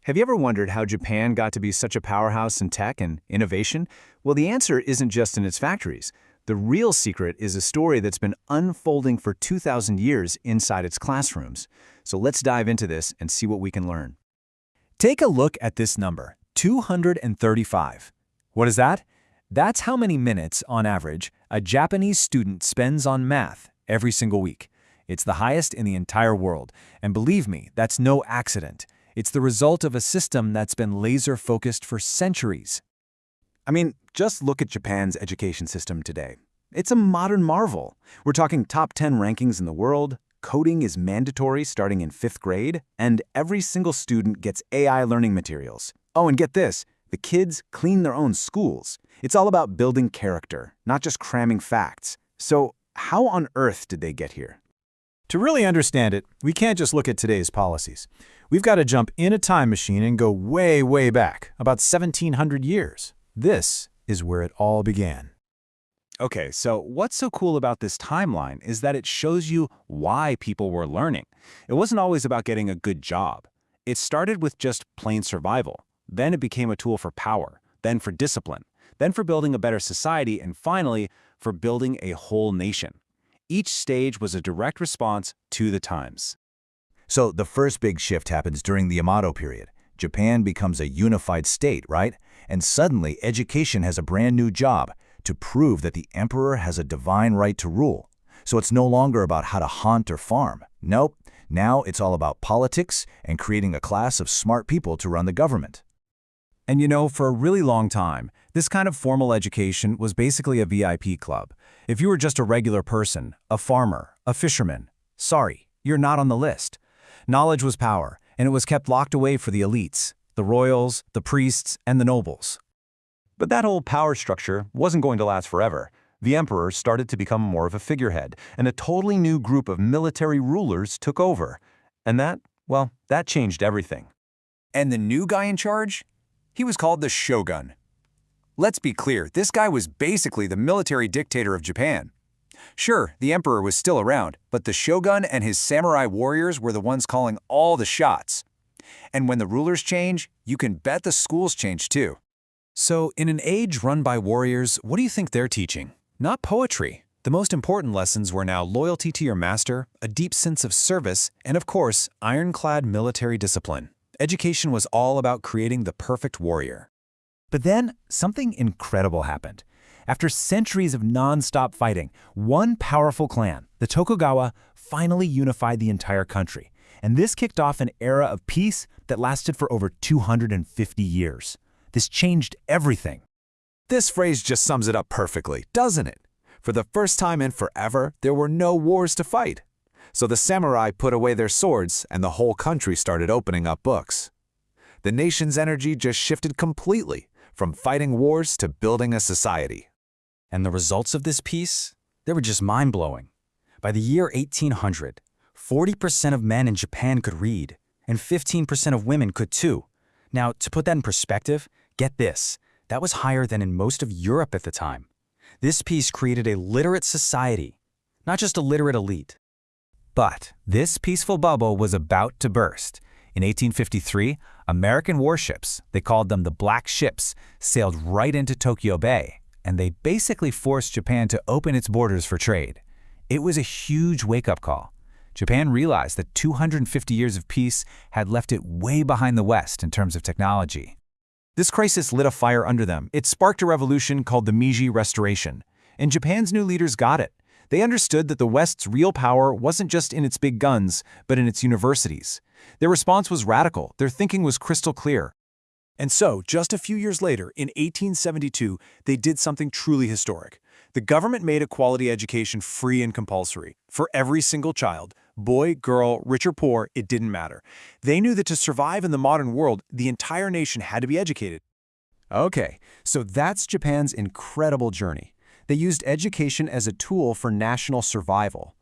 Have you ever wondered how Japan got to be such a powerhouse in tech and innovation? Well, the answer isn't just in its factories. The real secret is a story that's been unfolding for 2,000 years inside its classrooms. So let's dive into this and see what we can learn. Take a look at this number, 235. What is that? That's how many minutes, on average, a Japanese student spends on math every single week. It's the highest in the entire world, and believe me, that's no accident. It's the result of a system that's been laser-focused for centuries. I mean, just look at Japan's education system today. It's a modern marvel. We're talking top 10 rankings in the world, coding is mandatory starting in 5th grade, and every single student gets AI learning materials. Oh, and get this, the kids clean their own schools. It's all about building character, not just cramming facts. So how on earth did they get here? To really understand it, we can't just look at today's policies. We've got to jump in a time machine and go way, way back, about 1,700 years. This is where it all began. Okay, so what's so cool about this timeline is that it shows you why people were learning. It wasn't always about getting a good job. It started with just plain survival. Then it became a tool for power, then for discipline, then for building a better society, and finally, for building a whole nation. Each stage was a direct response to the times. So the first big shift happens during the Yamato period. Japan becomes a unified state, right? And suddenly education has a brand new job to prove that the emperor has a divine right to rule. So it's no longer about how to hunt or farm. Nope, now it's all about politics and creating a class of smart people to run the government. And you know, for a really long time, this kind of formal education was basically a VIP club. If you were just a regular person, a farmer, a fisherman, sorry, you're not on the list. Knowledge was power, and it was kept locked away for the elites, the royals, the priests, and the nobles. But that whole power structure wasn't going to last forever. The emperor started to become more of a figurehead, and a totally new group of military rulers took over. And that changed everything. And the new guy in charge? He was called the shogun. Let's be clear, this guy was basically the military dictator of Japan. Sure, the emperor was still around, but the shogun and his samurai warriors were the ones calling all the shots. And when the rulers change, you can bet the schools change too. So, in an age run by warriors, what do you think they're teaching? Not poetry. The most important lessons were now loyalty to your master, a deep sense of service, and of course, ironclad military discipline. Education was all about creating the perfect warrior. But then, something incredible happened. After centuries of non-stop fighting, one powerful clan, the Tokugawa, finally unified the entire country. And this kicked off an era of peace that lasted for over 250 years. This changed everything. This phrase just sums it up perfectly, doesn't it? For the first time in forever, there were no wars to fight. So the samurai put away their swords, and the whole country started opening up books. The nation's energy just shifted completely, from fighting wars to building a society. And the results of this peace? They were just mind-blowing. By the year 1800, 40% of men in Japan could read, and 15% of women could too. Now, to put that in perspective, get this, that was higher than in most of Europe at the time. This peace created a literate society, not just a literate elite. But this peaceful bubble was about to burst. In 1853, American warships, they called them the Black Ships, sailed right into Tokyo Bay, and they basically forced Japan to open its borders for trade. It was a huge wake-up call. Japan realized that 250 years of peace had left it way behind the West in terms of technology. This crisis lit a fire under them. It sparked a revolution called the Meiji Restoration. And Japan's new leaders got it. They understood that the West's real power wasn't just in its big guns, but in its universities. Their response was radical. Their thinking was crystal clear. And so, just a few years later, in 1872, they did something truly historic. The government made a quality education free and compulsory for every single child. Boy, girl, rich or poor, it didn't matter. They knew that to survive in the modern world, the entire nation had to be educated. Okay, so that's Japan's incredible journey. They used education as a tool for national survival.